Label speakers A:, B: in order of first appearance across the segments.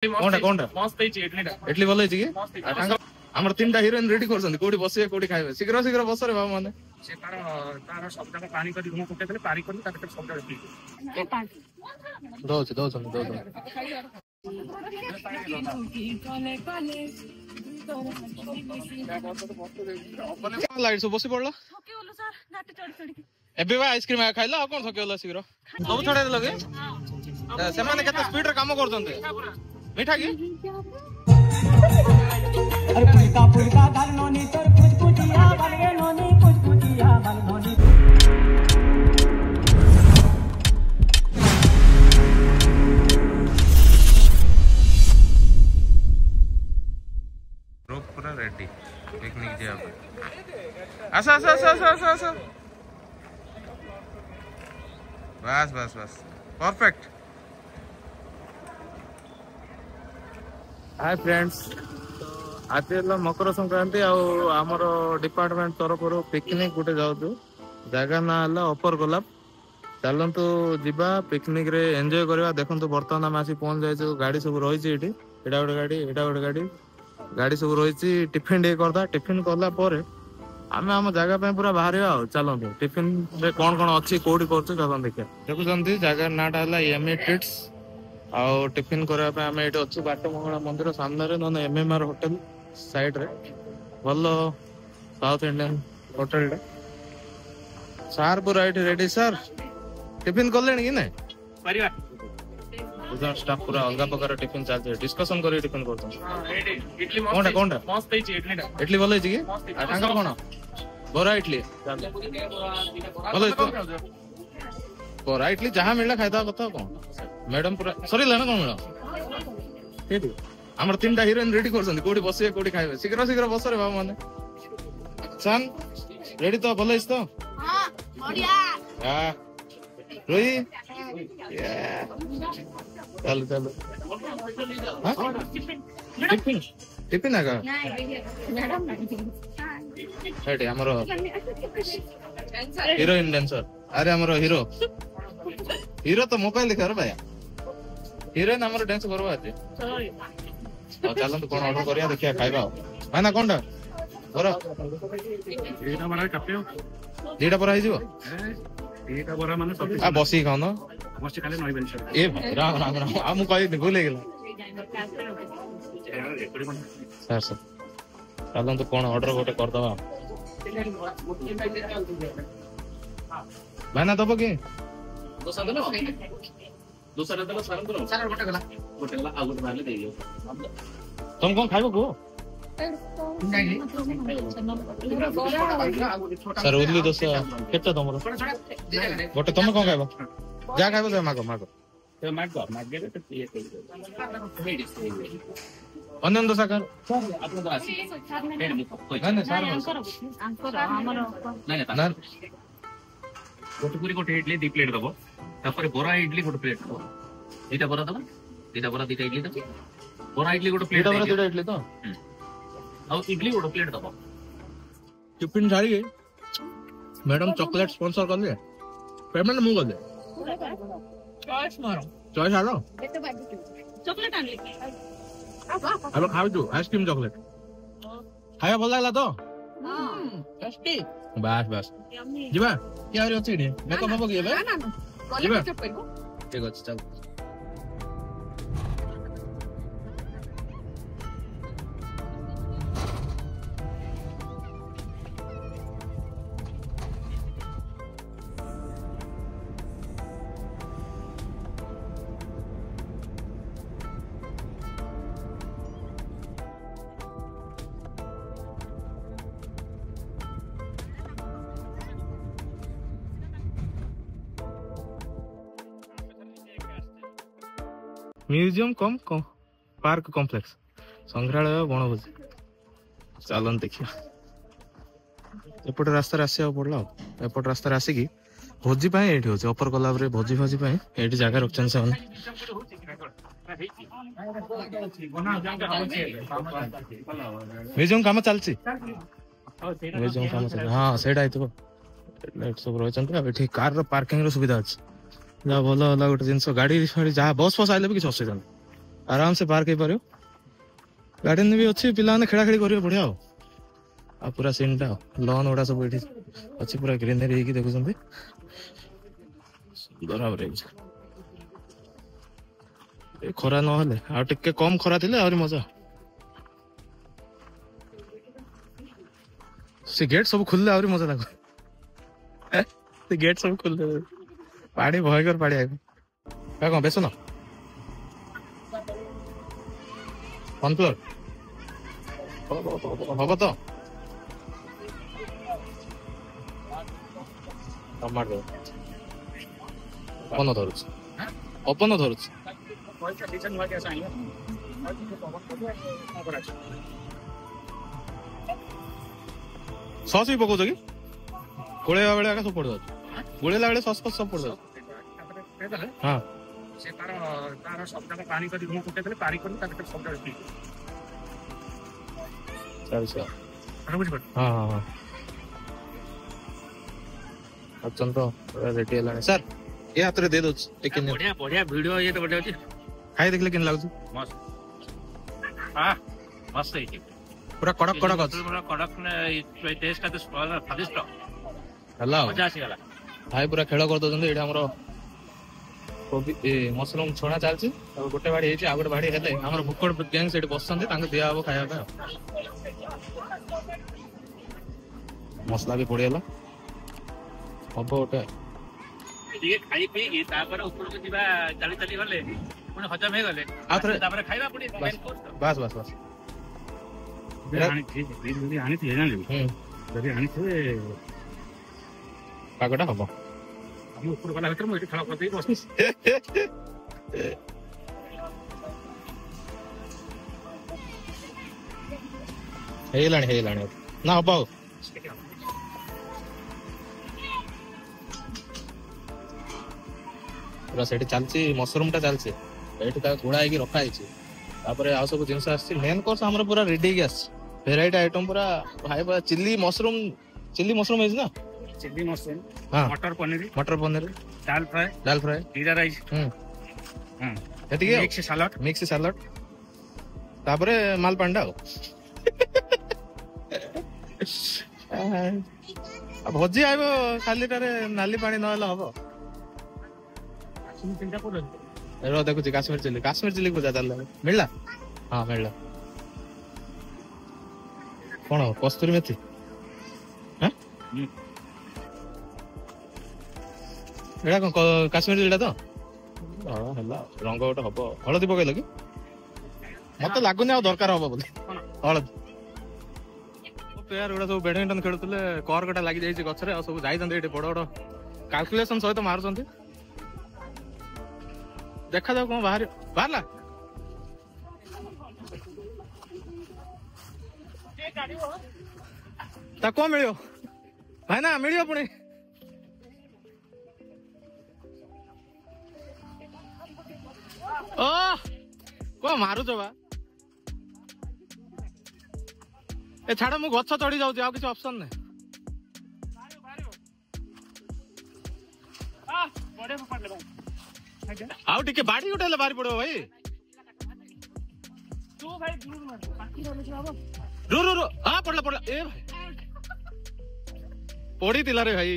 A: कोनटा कोनटा
B: मस्त ହେଇଛି ଇଡଲିଟା
A: इडली ଭଲ ହେଇଛି କି ଆମର ତିନିଟା ହିରୋଇନ ରେଡି କରୁଛନ୍ତି କୋଉଠି ବସିବେ କୋଉଠି ଖାଇବେ ଶୀଘ୍ର ଶୀଘ୍ର ବସରେ ବାବୁ ମାନେ
B: ସେ ତାର ସବୁ ଯାକ ପାଣି କରି ଲୁଣ ପକେଇଦେଲେ ପାଣି କରି ତା ଭିତରେ ସବୁ ଯାକ ପିଇ
A: ଦଉଛନ୍ତି ଲାଇଟ ସବୁ ବସି ପଡିଲ ଏବେ ବା ଆଇସ୍କ୍ରିମ ଖାଇଲ ଆଉ କଣ ଥକି ଗଲ ଶୀଘ୍ର ସବୁ ଛଡେଇ ଦେଲ କି ସେମାନେ କେତେ ସ୍ପିଡ ରେ କାମ କରୁଛନ୍ତି ମିଠା କି
C: फुलका घर नोनी तोर कुचकुचिया बन गे नोनी कुचकुचिया बन नोनी
A: ग्रुप पूरा रेडी पिकनिक जे अब आसा बस परफेक्ट हाय फ्रेंड्स आज मकर संक्रांति आमर डिपार्टमेंट तरफ पिकनिक गोटे जाऊँ जगह ना अपर गोलाप चलतु जीवा पिकनिक रे एंजॉय करवा देखो बर्तमान आम आसी पहुंच जाए गाड़ी सब रही एटा गोटे गाड़ी सब रही टिफिन टे करदा टिफिन कला आम आम जगह पूरा बाहर चलतु टिफिन रे कौन कौन अच्छी कौटी कर देखिए देखुं जगह नाटा एमए ट्रिट्स आउ टिफिन करने आम ये अच्छे बाट मंगला मंदिर सामने ना एमएमआर होटल साइड रे भल साउथ इंडियन होटल सार पूरा ये रेडी सर टिफिन कले कि ना स्टाफ पूरा अलग प्रकार टिफिन चलते डिस्कशन कर टिफिन कोनटा कोनटा
B: मस्त ହେଇଛି ଇଡଲିଟା
A: इडली भल ହେଇଛି कि तांकर कोन बरा इडली भल ହେଇଛି बरा इडली जहां मिलला खाइदा कथा कोन मैडम पूरा सॉरी लेना कोन मिला हमर तीनटा हीरोइन रेडी करछन कोडी बसिए कोडी खाइबे शीघ्र शीघ्र बस रे बाबू माने सन रेडी तो भल ହେଇଛି तो हां बढ़िया हां रोई चल हां टिफिन आगा मैडम हेड हमर हीरोइन डांसर अरे हमर हीरो तो मोबाइल देखा रे भाई हीरोइन हमर डांस करबा आज चलत कौन ऑर्डर करिया देखिया खाइबा माना कोनटा बरा
B: ଏଇଟା ବରା କାପେ
A: दीटा बरा हिजो
B: ଏଇଟା ବରା ମାନେ ସବୁ
A: आ बसी खाओ न
B: ବସି ଖାଲି ନଇ ବେଲଛ
A: ए भाई राम राम राम आ मु कहि भूल गेला सर चलत कौन ऑर्डर गोटे कर दबा भाईना दबो के
B: दूसरा दला सारन करो सारा गोटे गला आ गोटे मारले दे दियो
A: तुम कौन खाइबो को सर उदली दोस केते तमरो गोटे तुम कौन खाइबो जा खाइबो जा मागो मागो
B: ते मागे रे ते ये
A: अन्य दोसा कर
B: आपन तो आसी
A: ना सर ना
B: गोटे पूरी गोटे इडली 2 प्लेट दबो तापर बोरा इडली गोटे प्लेट दबो एटा बोरा दबो एटा बोरा 2टा इडली दबो बोरा इडली गोटे प्लेट
A: एटा बोरा 2टा इडली तो
B: आ इडली गोटे प्लेट दबो
A: टिफिन सारी मैडम चॉकलेट स्पॉन्सर कर ले पेमेंट मु कर दे चॉइस आलो
D: चॉकलेट आनली
A: अब खाओ तू आइसक्रीम चॉकलेट खाया भल लागला तो
D: टेस्टी
A: बस बस जीवा क्या रे अछि रे मेकअप हो गए बे
D: ना
A: जीवा
D: चप करबो
A: ठीक अछि चल म्यूजियम कम पार्क कॉम्प्लेक्स संग्रहालय बनभोजी चलन देखिए एपटे रास्ता आसा पड़ा एपट रास्ता आसिकी भोजी ये अपर कलाब भोजी भोजी ये जगह रखते से म्यूजियम कम चलती म्यूजियम कम चल हाँ से सब रही कार पार्किंग सुविधा अच्छी जहाँ भल है गोटे जिन गाड़ी जहाँ बस फस आइले भी किसी असुविधा ना आराम से पार्क हो गार्डन भी अच्छी पिला खेला खेली करेंगे बढ़िया आ पूरा सीन टा लॉन गुड़ा सब ये अच्छी पूरा ग्रीनरी देखुं सुंदर भाव खरा ना टे कम खरा थे आहरी मजा से गेट सब खुलले आहरी मजा लगे से गेट सब खुलले पानी भयंकर पाड़ी आए कौन बेस ना कॉर्नफ्लोर हम तो टमाटो अपन धरुच अपन धरुच सॉस भी पकाउछ कि गोळेला बेले आका सब पड़ जाउछ गोळेला बेले सॉस सब पड़ जाउछ हां
B: से तार सब जगह पानी कर मुंह कुटे देले पानी कर ताके सब जगह पी
A: अच्छा
B: अरे बुझ पड़
A: हां हां हां अच्छा तो रेडी हेलानी सर ये हाथ रे दे दो टिकन
B: बढ़िया बढ़िया वीडियो ये तो बढ़िया अछि
A: खाई देखले किन लागु
B: मस्त हां मस्त है
A: पूरा कड़क कड़क अछि
B: पूरा कड़क ने टेस्ट का तो स्वादिष्ट
A: हला
B: मजा आसी गला
A: भाई पूरा खेल कर दो एटा हमरो कोबी ए मशरूम छोड़ा चलछि अब गोटे बाड़ी हेछि आ गोटे बाड़ी हेले हमर भुक्कड़ गैंग सेट बसछन्ते तांके दिया हबो खाया पे मसला भी पड़ेला अब गोटे
B: ये खाई पी के तापर ऊपर को दिबा चली चली गले पुणे हजम हे गले
A: आथरे
B: तापर खाइबा पुणी
A: बस बस बस
B: आनी थी जान जदी आनी थे
A: पागटा हबो
B: हम ऊपर वाला भीतर मोइटी खड़ा कर दे बस हेलाणी ना हबो पूरा सेठी चलछि मशरूम टा चलछि एठी ता गुड़ा हेकी रखा हेछि तापरे आ सब जिंस आछि मेन कोर्स हमर पूरा रेडी के आछि वेराइटी आइटम पूरा भाई पूरा चिल्ली मशरूम हेछि ना चिल्ली मशरूम
A: हां
B: मटर पनीर दाल फ्राई जीरा राइस
A: एति के
B: मिक्स सलाड
A: तापरे माल पांडा अब भोजी आइबो खाली टारे नाली पानी नहला हबो
B: चिंता कर
A: रो देखुची काश्मीर चिल्ली पूजा चल मिलला हां मिलला कोन कस्तूरी मेथी हैं एडा कोन काश्मीर चिल्लीटा तो हां हला रंग गोटे हबो हळदी पकेलो कि मते लागुनी आ दरकार हबो बोली हळदी प्लेयर गुड़ा सब बैडमिंटन खेलुले करकटा लागि जाइछि गछरे आ सब जाइतंते एटे बड़ बड़ कैलकुलेशन सहित मारुचंती देखा जाओ कौन बाहरला ता कौन मिलियो भाई ना मिलियो पुणी ओ कौन मारुच बा ए छाड़ मु गछ चढ़ी जाउछि आ किछ ऑप्शन नै
B: बड़े पड़ले भाई
A: आउ टिके बाड़ी उठेले बारी पड़ो भाई
B: तू भाई दूर मत बाकी रो बाबा
A: रो हां पड़ला ए भाई पड़ी तिला रे भाई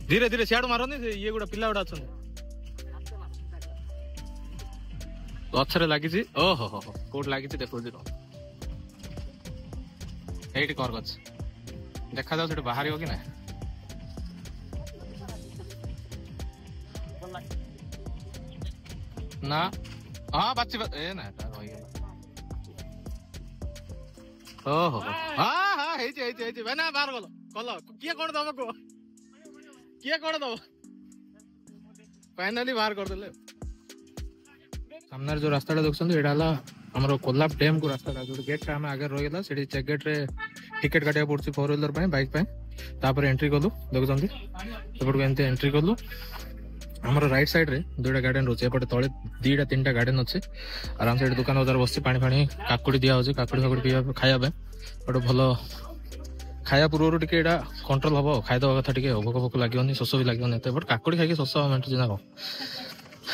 A: धीरे धीरे सियाड़ मारनी ये गुड़ा पिला गुड़ा अछन गछरे लागिछि ओहो हो कोड लागिछि देखो दिनो एठी कर गछ देखा जाउ सेठी बाहरी हो कि ना ना हाँ बाची ए ना रही गला ओहो हाँ हाँ हेची भाई ना बाहर गलो कल किए कौन दब को किए कौन दब फाइनाली बाहर कर देले सामने जो रास्ता देखुछन एडा हला हमरो कोल्हाप डैम को रास्ता जो गेट टा हम आगे रही गला सेठी चेक गेट रे टिकट काटिया पड़छि 4 व्हीलर पे बाइक पे तापर एंट्री कलु देखुछन सेपट को एंते एंट्री कलु हमर राइट साइड रे दुटा गार्डन रोचे एपटे तळे दीटा तीनटा गार्डन अछि आराम से दुकान बाजार बसछि पानी पानी काकुडी दिया होछि काकुडी फाकुडी पिया खाया बे बड भलो
B: ଖାଇବା ପୂର୍ବରୁ ଟିକେ ଏଇଟା କଣ୍ଟ୍ରୋଲ ହବ ଖାଇଦବା କଥା ଟିକେ ଭୋକ ଭୋକ ଲାଗିବନି ଶୋଷ ବି ଲାଗିବନି ଏତେ ବଟ୍ କାକୁଡି ଖାଇକି ଶୋଷ ମେଣ୍ଟୁଛି ନା କଣ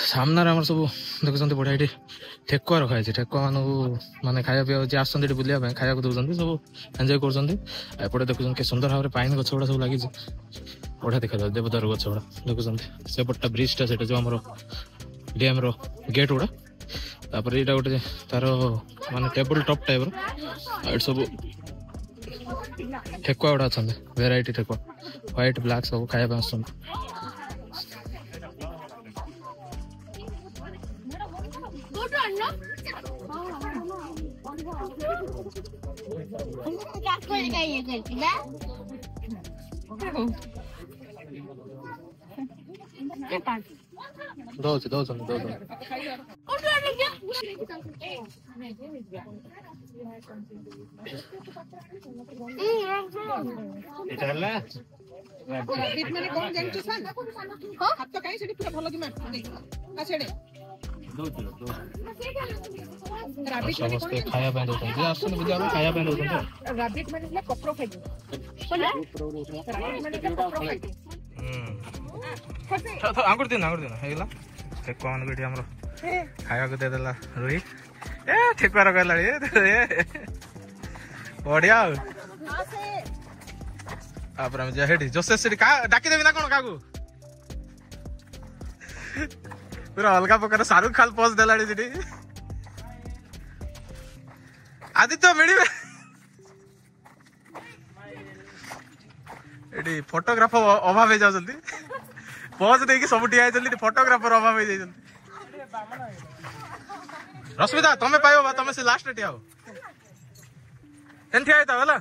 B: ସାମ୍ନାରେ ଆମର ସବୁ ଦେଖୁଛନ୍ତି ବଢିଆ ଏଠି ଠେକୁଆ ରଖାଯାଇଛି ଠେକୁଆ ମାନଙ୍କୁ ମାନେ ଖାଇବା ପିଇବା ଯିଏ ଆସୁଛନ୍ତି ଏଠି ବୁଲିବା ପାଇଁ ଖାଇବାକୁ ଦଉଛନ୍ତି ସବୁ ଏନ୍ଜୟ କରୁଛନ୍ତି ଏପଟେ ଦେଖୁଛନ୍ତି କି ସୁନ୍ଦର ଭାବରେ ପାଇନ ଗଛ ଗୁଡା ସବୁ ଲାଗିଛି ବଢିଆ ଦେଖାଯାଉଛି ଦେବଦାରୁ ଗଛ ଗୁଡା ଦେଖୁଛନ୍ତି ସେପଟଟା ବ୍ରିଜଟା ସେଟା ଯୋଉ ଆମର ଡ୍ୟାମ ର ଗେଟ୍ ଗୁଡା ତାପରେ ଏଇଟା ଗୋଟେ ତାର ମାନେ ଟେବୁଲ ଟପ୍ ଟାଇପର ଏଠି ସବୁ ଠେକୁଆ ଗୁଡା ଅଛନ୍ତି ଭେରାଇଟି ଠେକୁଆ ହ୍ୱାଇଟ୍ ବ୍ଲାକ୍ ସବୁ ଖାଇବା ପାଇଁ ଆସୁଛନ୍ତି ଦଉଛନ୍ତି
E: ମାନେ କଣ ଜାଣିଛୁ ସାର୍ ହାତ କାହିଁ ସେଠି ପୁରା ଭଲ କି ମାରୁଛନ୍ତି ସେଠି
B: ସମସ୍ତେ ଖାଇବା ପାଇଁ ଦଉଛନ୍ତି ଯିଏ ଆସୁଛନ୍ତି ବୁଲିବାକୁ ଖାଇବା ପାଇଁ ଦଉଛନ୍ତି
E: ରାବିଟ ମାନେ ହେଲା କପର ଖାଇବୁ
B: ଆଙ୍ଗୁଠି ଦିନ ହେଇଗଲା ଠେକୁଆ ମାନଙ୍କୁ ଏଠି ଆମର ଖାଇବାକୁ ଦେଇଦେଲା ରୋହି ଏ ଠେକୁଆ ରଖାଇଲା ବଢିଆ ଆଉ ତାପରେ ଆମେ ଯିବା ସେଠି ଜୋସେଫ ସେଠି ଡାକିଦେବି ନା କଣ କାହାକୁ ପୁରା ଅଲଗା ପ୍ରକାର ଶାହରୁଖ ଖାନ ପୋଜ ଦେଲାଣି ସେଠି ଆଦିତ୍ୟ ମିଳିବେ ଏଠି ଫଟୋଗ୍ରାଫର ଅଭାବ ହେଇଯାଉଛନ୍ତି ପୋଜ ଦେଇକି ସବୁ ଠିଆ ହେଇଛନ୍ତି ଫଟୋଗ୍ରାଫର ଅଭାବ ହେଇଯାଇଛନ୍ତି ରଶ୍ମିତା ତମେ ପାଇବ ବା ତମେ ସେ ଲାଷ୍ଟରେ ଠିଆ ହବ ଏମିତି ଠିଆ ହେଇଥାଅ ହେଲା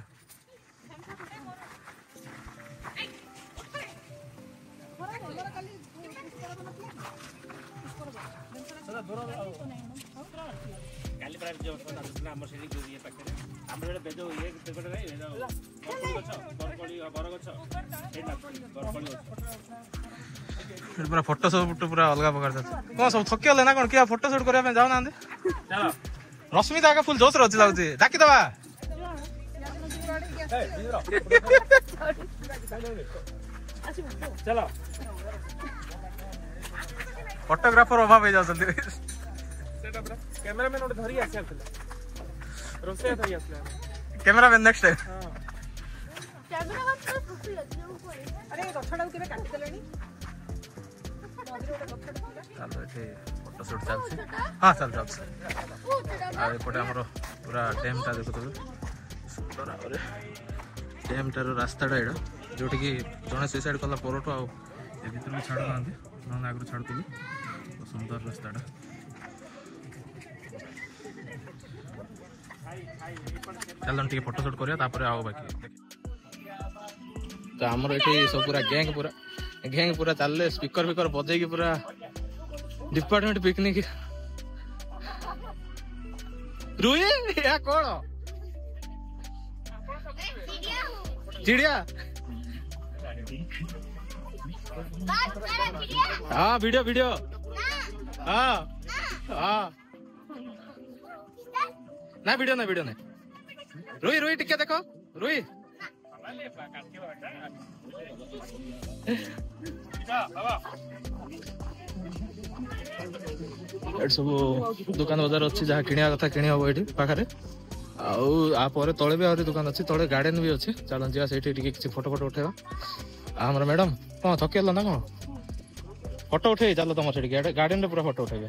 B: ପୁରା ଫଟୋ ସୁଟ୍ ପୁରା ଅଲଗା ପ୍ରକାର କଣ ସବୁ ଥକି ଗଲେ ନା କଣ କିଏ ଫଟୋ ସୁଟ୍ କରିବା ପାଇଁ ଯାଉନାହାନ୍ତି ରଶ୍ମିତା ଆଗ ଫୁଲ ଜୋସ୍ ଅଛି ଲାଗୁଛି ଡାକିଦବା ଫଟୋଗ୍ରାଫର ଅଭାବ ହେଇଯାଉଛନ୍ତି
A: କ୍ୟାମେରାମ୍ୟାନ ଗୋଟେ ଧରି ଆସିଥିଲା ରୋଷେଇ ଧରି ଆସିଲା
B: କ୍ୟାମେରାମ୍ୟାନ ନେକ୍ସଟ
E: ଆରେ ଗଛଟାକୁ କେବେ କାଟିଦେଲେଣି
B: ଫଟୋ ସୁଟ୍ ଚାଲିଛି ହଁ ଚାଲିଛି ଆଉ ଏପଟେ ଆମର ପୁରା ଡ୍ୟାମ୍ଟା ଦେଖୁଥିବେ ସୁନ୍ଦର ଭାବରେ ଡ୍ୟାମ୍ଟାର ରାସ୍ତାଟା ଏଇଟା ଯୋଉଠିକି ଜଣେ ସୁଇସାଇଡ୍ କଲା ପରଠୁ ଆଉ ଏ ଭିତରକୁ ଛାଡ଼ୁନାହାନ୍ତି ନହେଲେ ଆଗରୁ ଛାଡ଼ୁଥିଲି ସୁନ୍ଦର ରାସ୍ତାଟା ଚାଲ ଟିକେ ଫଟୋ ସୁଟ୍ କରିବା ତାପରେ ଆଉ ବାକି ତ ଆମର ଏଠି ସବୁ ପୁରା ଗ୍ୟାଙ୍ଗ ପୁରା ଚାଲିଲେ ସ୍ପିକର ଫିକର ବଜେଇକି ପୁରା ଡିପାର୍ଟମେଣ୍ଟ ପିକନିକ रुई या कौन चिड़िया हाँ वीडियो वीडियो हाँ हाँ ना वीडियो ना रुई रुई टिके देखो रुई सब दुकान बाजार अच्छी जहाँ किणिया कथा किणी हम ये पाखे आपर तले भी आहरी दुकान अच्छी तले गार्डन भी अच्छी चलो जा से किसी फोटो फोटो उठेगा आमर मैडम कौन थकेल ना कौन फोटो उठे चलो तुम से गार्डन में पूरा फोटो उठेबे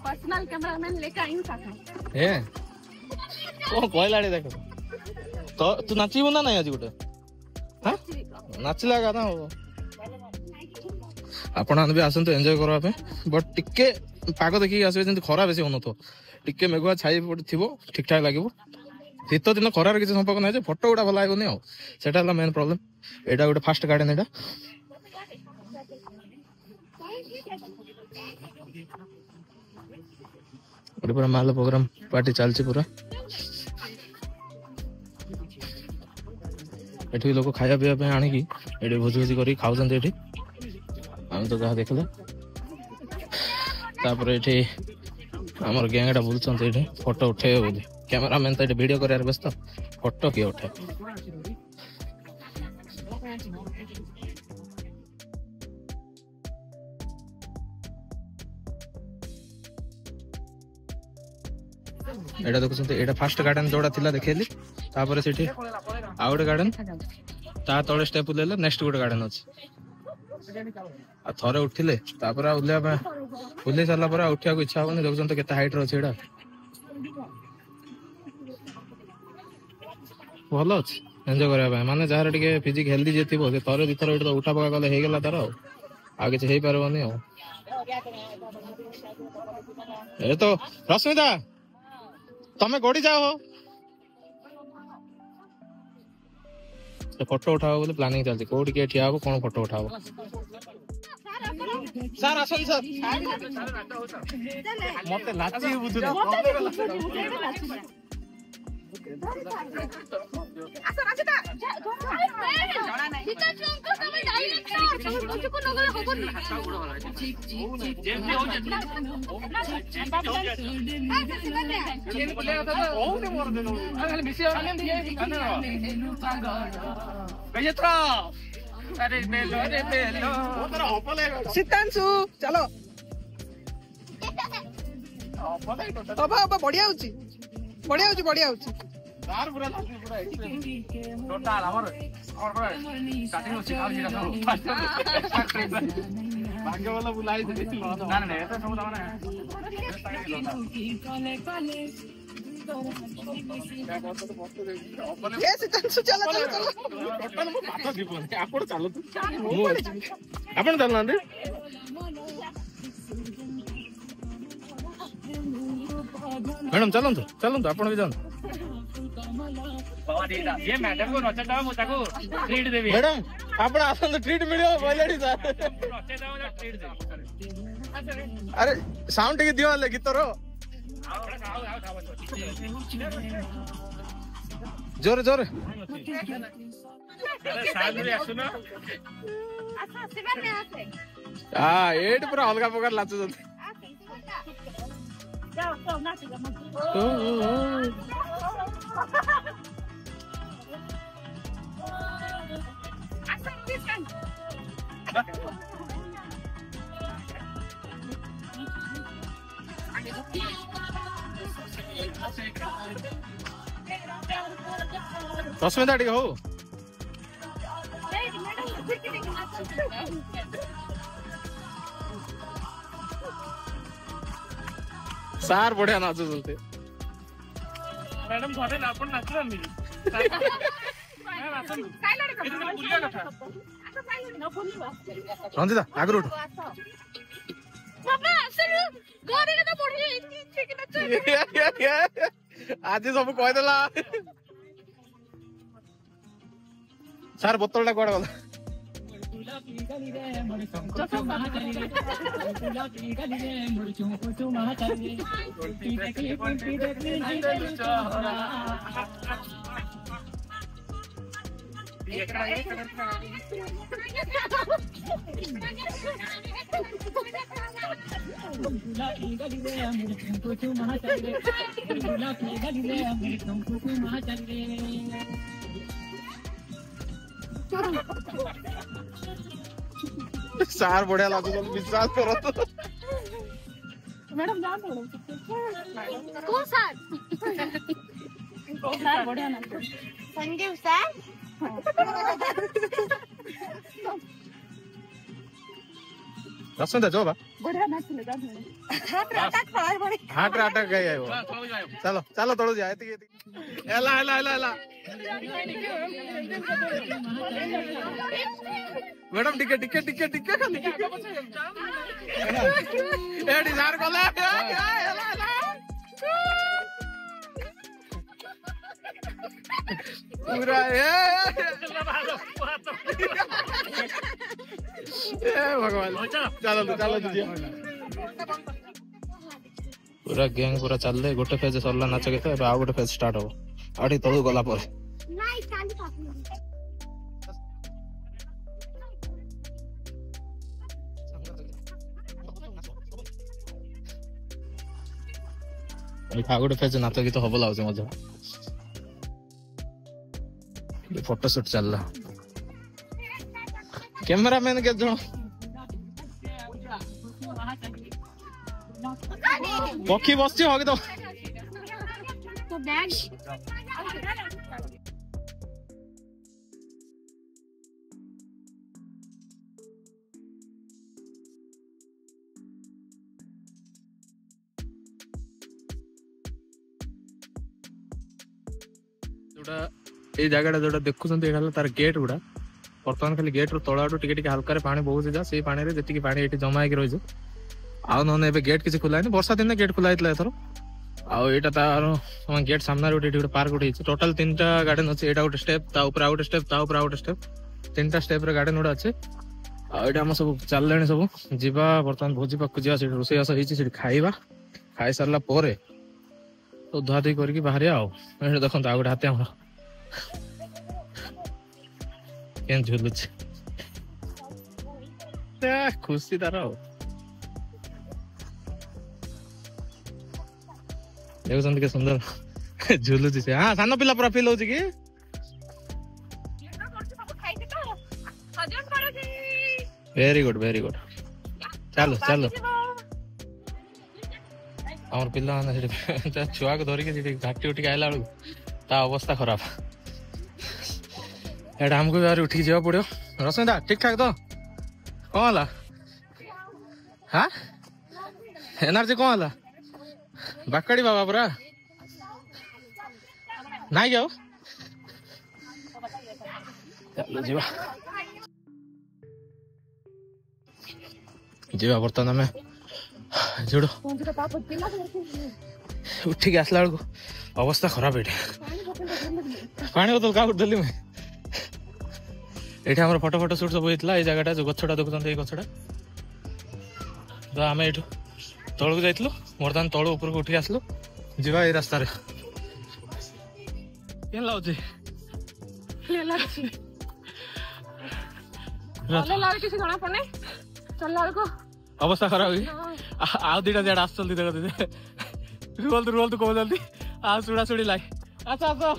D: पर्सनल कैमरामैन लेके आई हूं साथ
B: हे कौन कहलाड़ी देख तो तू नाचीबू ना नहीं आज गोटे हां नाचला का ना हो आपण भी आसतु एंजॉय करबा पे बट टिके पाग देखि आसबे जंती खरा बेसी होनो तो टिके मेघुआ छाई थिबो ठीक ठाक लागिबो शीत दिन खरार किसी संपर्क ना फोटो गुड़ा भल लागोनी सेटा मेन प्रॉब्लम एटा गोटे फास्ट गार्डन एटा पूरा माल प्रोग्राम पार्टी चलती पूरा एठी लोक खाया पीवा पे आनिकी एठी भोजी भोजी करी खाउछन्ते एठी हम तो जहाँ देखले तापर एठी हमर गैंगटा बुलछन्ते एठी फोटो उठेबे बोली कैमरामैन तो वीडियो करार व्यस्त फोटो किए उठे एटा देखुछन्ते एटा फर्स्ट गार्डन जोड़ा थिला देखेली तापर सेठी आ गोटे गार्डन ता तळे स्टेप लेले नेक्स्ट गोटे गार्डन अछि आ थरे उठिले तापर उल्ले सारला पर उठिया को इच्छा होनी देखुछन्ते केते हाइट रो छेडा भलो अछि एन्जॉय करबा भाई माने जहार टिके फिजिक हेल्दी जेतिबो से थरे दिथर उठ उठा पका गले हे गेला तार आ किछ हेई परबनी हो ए तो रश्मिता तमे गोड़ी जाओ फोटो उठाओ बोले प्लानिंग चलती कोड के ठिया हो कोन फोटो उठाओ सर आसन सर मते लाची बुझुना
E: ଆସ ରାଜିତା ଶୀତାଂଶୁ ଚାଲ ବଢିଆ ହଉଛି ବଢିଆ ହଉଛି ବଢିଆ ହଉଛି
A: यार पूरा पूरा टोटल हमर और स्टार्टिंग होछि खाली जीरा सब भाग्य वाला बुलाई दे ना ना एतो सब माने
E: ये शୀताଂଶୁ ଚାଲ ଚାଲ ଚାଲ
A: टोटल मो पातो दीपन आपण चालू तू आपण चालना दे मैडम चलंतु चलंतु आपण भी जान ये मैडम को नचटा मु ताको ट्रीट देबी मैडम आपण आसन ट्रीट मिलियो ऑलरेडी सर नचटा मु ट्रीट देबी अरे साउंड के दियो ले गीत रो जोर जोर अरे साल रे आसुना
D: अच्छा सिवन में आसे
A: हां एट पूरा अलगा प्रकार लाचो जल्दी
D: जाओ तो नाच जा मत अच्छा किसन
A: रश्मिता टिके हो सार बढ़िया नाचो चलते मैडम घरे आपण नाचरा मी रंजिता आगरू उठ आज सब कहदेला सार बोतल टा कुआडे गला सार बढ़िया लागू विश्वास करो तो
D: मैडम जान थोड़ा कौन सर सर बढ़िया ना संजीव सर
A: रश्मिता जो बा
D: बढ़िया नाच ले जा
E: हाथ
A: रे अटक गई है वो चलो चलो तोड़ जाए एला एला एला एला मैडम टिके टिके टिके टिके खाली ए डिजाइन कोला एला एला पूरा भगवान चलो चलो पूरा गैंग पूरा चल रहे गोटे फेज सरला नाच गीत आ गोटे फेज स्टार्ट हो आठी तळु गला पर आ गोटे फेज नाच गीत हब लागे मजा फोटो शूट चल रहा
B: कैमरामैन के जो पक्षी बस होगी तो
D: तो बैग
B: ये जगह जो देखुं तार गेट गुड़ा बर्तमान खाली गेट तल आटू टे हल्का पानी बहुत जा से पानी जी पानी जमा हो रही है गेट किसी खुला है वर्षा दिन गेट खुला होता एथर आईटा तार गेट सामने गोटे पार्क गोटे टोटाल 3टा गार्डन अच्छे यहाँ गोटे स्टेप गोटे स्टेप गोटे स्टेप 3टा स्टेप गार्डन गोटे अच्छे आईटा आम सब चल सब जीवा बर्तमान भोजी पाक जा रोसईबास होती खाइबा खाई सारा तो धुआ धुई करके बाहर आओ देखो आ गोटे हाथी आम के झुलुच खुशी तार देखुं के सुंदर झुलुची से हाँ सान पिला पूरा फिल होची कि वेरी गुड चलो चलो आम पिला छुआ को धरिक घाटी उठिक आइला बेलू ता अवस्था खराब एटा हमको भी उठी जावा पड़ो रश्मिता ठीक ठाक तो कौन है हाँ एनर्जी कौन है बाकड़ी बाबा पूरा नहीं जाओ चलो जीवा जीवा बर्तमान आम जोड़ उठिक आसला बेलू अवस्था खराब ये पानी बोतल क्या देली मुझे ये आम फटो फटो सुट सब होता है जगह जो गछटा देखुं ये गछटा तो आम ये तौक जाइलु बर्तमान तौल ऊपर को उठी आसलु जीवा ये रास्ता के लगे अवस्था खराब हुई आउ दीटा जड़ आस रुअल तो कौन जल्दी आ सुड़ा सुड़ी लाई अच्छा अच्छा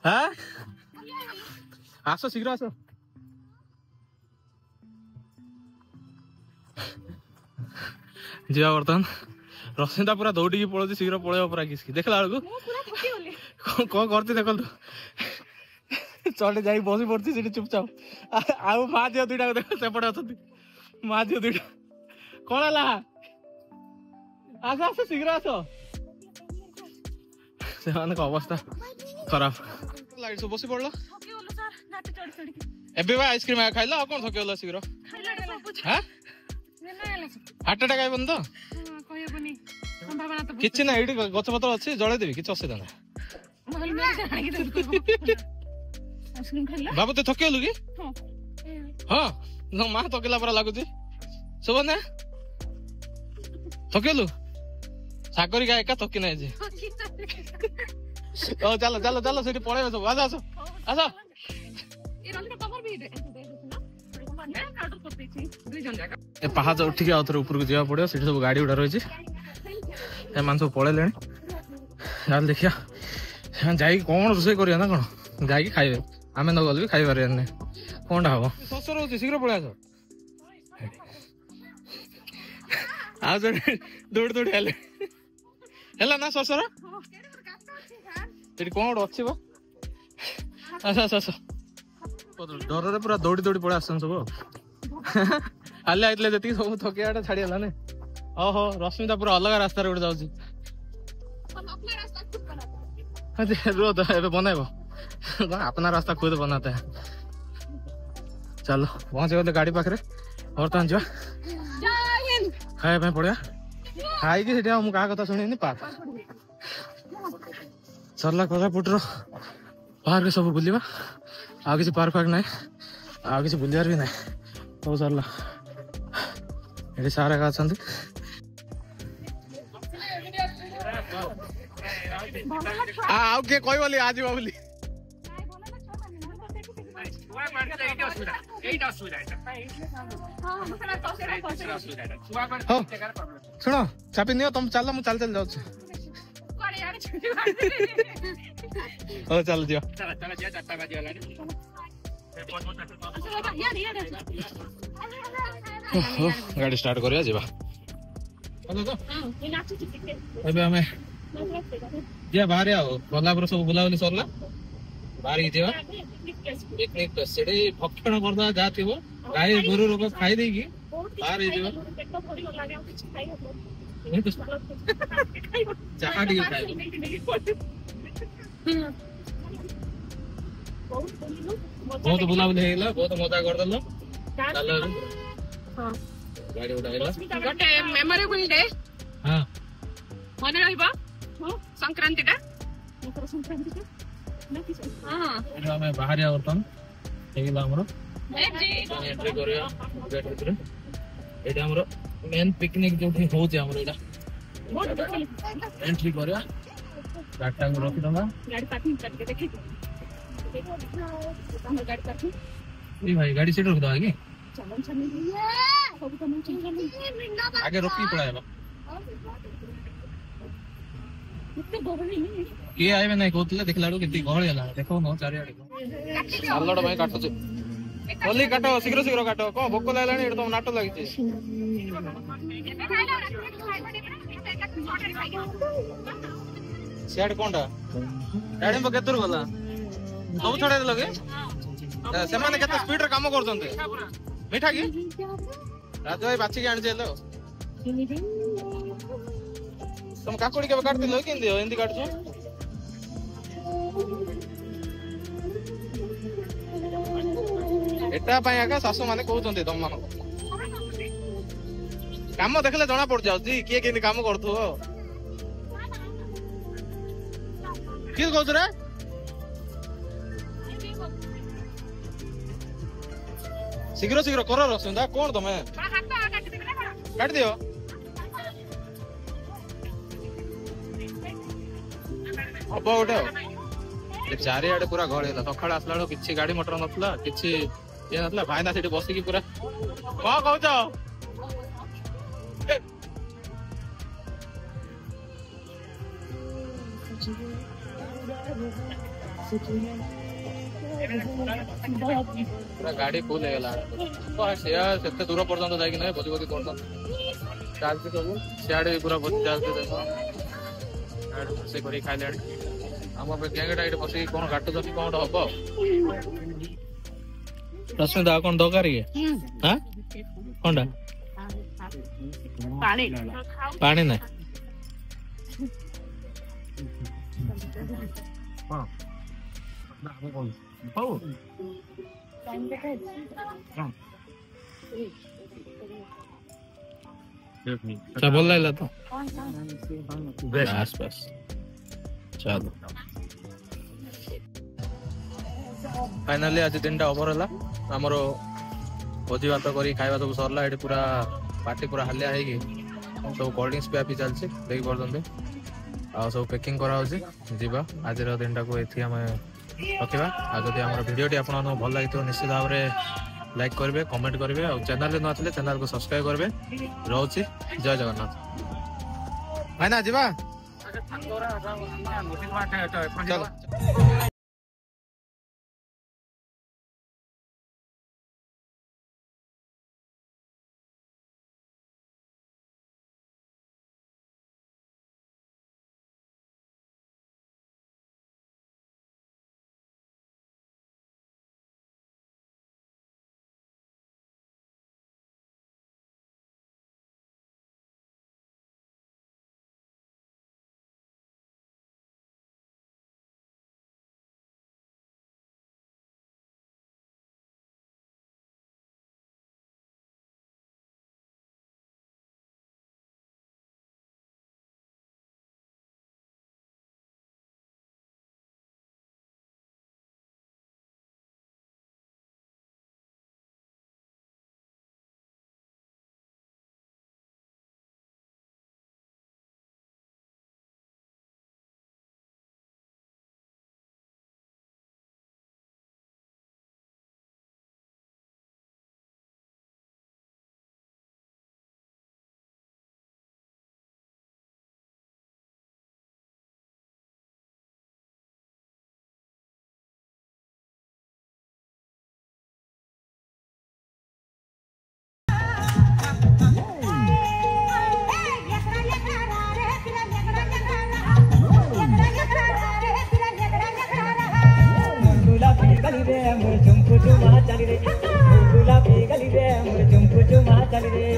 B: हाँ आस शीघ्र आस जीवा बर्तमान रश्मिता पूरा दौड़ी पड़ो शीघ्र पड़े पूरा किसकी देखला बेलू कौन करती देख चढ़े जा बस पड़ी चुपचाप आउ माँ झील दुईटा देख सेपटे अच्छा माँ झील दुईटा कौन है आस आस शीघ्र आस से अवस्था खराब लाइट सब बसी पड़ल एबे आइसक्रीम खाइल आ कौन थके शीघ्र हार्ट अटैक आइबन तो किसी ना ये गच पतर अच्छे जड़े देवी किसी असुविधा ना बाबू तो थकेलु कि हाँ न माँ थकेला परा लगुच शुभ ना थकेलु सागरी का एका थकी ना चलो चलो चलो से पड़े सब आस आस आस पहाड़ उठिक आउ थे ऊपर को जावा पड़ो से सब गाड़ी गुड़ा रही एम सब पलैले देखिया जा कौन रोसे करा ना कौन जा खाइबे आम न गल भी खाई पार कौन हम शस रोचे शीघ्र पलि आस दौड़ी दौड़ी आले है ना शसर कौन गोटे अच्छे आस आस डर पूरा दौड़ी दौड़ी पड़े आस सब हाले आइले जी सब थकिया छाड़ीगला ने ओहो रश्मिता पूरा अलग रास्ता गोटे जाऊँगी रो तो ए बनैब अपना रास्ता खुद बनाता है चलो पहुंच गए गाड़ी पाखे बर्तमान जा खाया पड़ा खाई मुझे क्या कथा शुणी पार्क सरला कोरापुटर पार्क सब बुलवा आ किसी पार्क फार्क ना आ किसी बुलार भी ना सब सरला ये सारा का अच्छा आउ के कोई बोली आज बोली सुनो चापी नियो तुम चल मु चल चल जाऊ चल जियो गाड़ी स्टार्ट करिया जीवा ଏବେ ଆମେ ଯିବା ବାହାରେ ଆଉ ଗଲାପରେ ସବୁ ବୁଲାବୁଲି ସରିଲା ବାହାରିକି ଯିବା ପିକନିକ ପ୍ଲେସ୍ ସେଠି ଭକ୍ଷଣ କରିଦବା ଯାହା ଥିବ ଗାଈ ଗୋରୁ ରୋଗ ଖାଇ ଦେଇକି ବାହାର ହେଇଯିବା ଚାହା ଟିକେ ଖାଇବ ବହୁତ ବୁଲାବୁଲି ହେଇଗଲା ବହୁତ ମଜା କରିଦେଲ ଚାଲ ଗାଡି ଗୁଡା ହେଲା
E: ଗୋଟେ ମେମୋରେବଲ ଡେ
B: ହଁ
E: ମନେ ରହିବ ସଂକ୍ରାନ୍ତିଟା
B: ଏଠି ଆମେ ବାହାରିବା ବର୍ତ୍ତମାନ ହେଇଗଲା ଆମର ଏଣ୍ଟ୍ରି କରିବା ଗେଟ୍ ଭିତରେ ଏଇଟା ଆମର ମେନ୍ ପିକନିକ ଯୋଉଠି ହଉଛି ଆମର ଏଇଟା ଏଣ୍ଟ୍ରି କରିବା ଗାଡିଟାକୁ ରଖିଦବା ଏଇ ଭାଇ ଗାଡି ସେଠି ରଖିଦବା କି ଆगे रोकी पड़ाएगा किए आए नहीं कहते देखला केती गहଳି ହେଲା ଦେଖ ନ ଚାରିଆଡେ ସାଲଡ ପାଇଁ କାଟୁଛୁ ଜଲ୍ଦି କାଟ ଶୀଘ୍ର ଶୀଘ୍ର କାଟ କଣ ଭୋକ ଲାଗିଲାଣି ଏଠି ତମ ନାଟ ଲାଗିଛି ସିଆଡେ କଣଟା ଗାଡି କେତେ ଦୂର ଗଲା ସବୁ ଛଡେଇ ଦେଲ କି ସେମାନେ କେତେ ସ୍ପିଡ ରେ କାମ କରୁଛନ୍ତି ମିଠା କି ରାଜୁ ଭାଇ ବାଛିକି ଆଣିଛି ହେଲେ ତମ କାକୁଡି କେବେ କାଟିଥିଲ କେମିତି ଏମିତି କାଟୁଛ ଏଟା ପାଇଁ ଆକା ଶାଶୁ ମାନେ କହୁଛନ୍ତି ତମ ମାନଙ୍କୁ କାମ ଦେଖିଲେ ଜଣା ପଡିଯାଉଛି କିଏ କେମିତି କାମ କରୁଥିବ କିଏ କହୁଛୁ ରେ ଶୀଘ୍ର ଶୀଘ୍ର କର ରସୁନ୍ଦା କଣ ତମେ କାଟିଦିଅ ହବ ଗୋଟେ ଆଉ ଚାରିଆଡେ ପୁରା ଗହଳି ହେଲା ସକାଳେ ଆସିଲା ବେଳକୁ କିଛି ଗାଡି ମଟର ନଥିଲା କିଛି ଇଏ ନଥିଲା ଭାଇନା ସେଠି ବସିକି ପୁରା କଣ କହୁଛ ପୁରା ଗାଡି ଫୁଲ ହେଇଗଲା ସେତେ ଦୂର ପର୍ଯ୍ୟନ୍ତ ଯାଇକି ନାହିଁ ଭୋଜି ଭୋଜି କରୁଛନ୍ତି ଚାଲିଛି ସବୁ ସିଆଡେ ବି ପୁରା ଭୋଜି ଚାଲିଛି ରୋଷେଇ କରିକି ଖାଇଲେଣି ଆମ ଗ୍ୟାଙ୍ଗଟା ଏଠି ବସିକି କଣ କାଟୁଛନ୍ତି କଣ ହବ ରଶ୍ମିତା ଆଉ କଣ ଦରକାର କି କଣଟା ପାଣି ନାହିଁ ଭଲ ଲାଗିଲା ତ ବାସ୍ ବାସ୍ ଚାଲ फाइनाली आज दिन टा ओवर है आमर भोजी भात कर खावा सब सरला ये पूरा पार्टी पूरा हालिया है सब कोल्ड ड्रिंक्स पिया पी चलती देख पार्टी आ सब पैकिंग करा आज दिन टाक ये रखा आदि आम भिडियोटी आप भल लगी निश्चित भाव में लाइक करेंगे कमेंट करेंगे और चैनल न आते चैनल को सब्सक्राइब करेंगे रोचे जय जगन्नाथ भाईना जी।
C: मोर झुमकु झुमा चली रे गुलाबी गली रे मोर झुमकु झुमा चली रे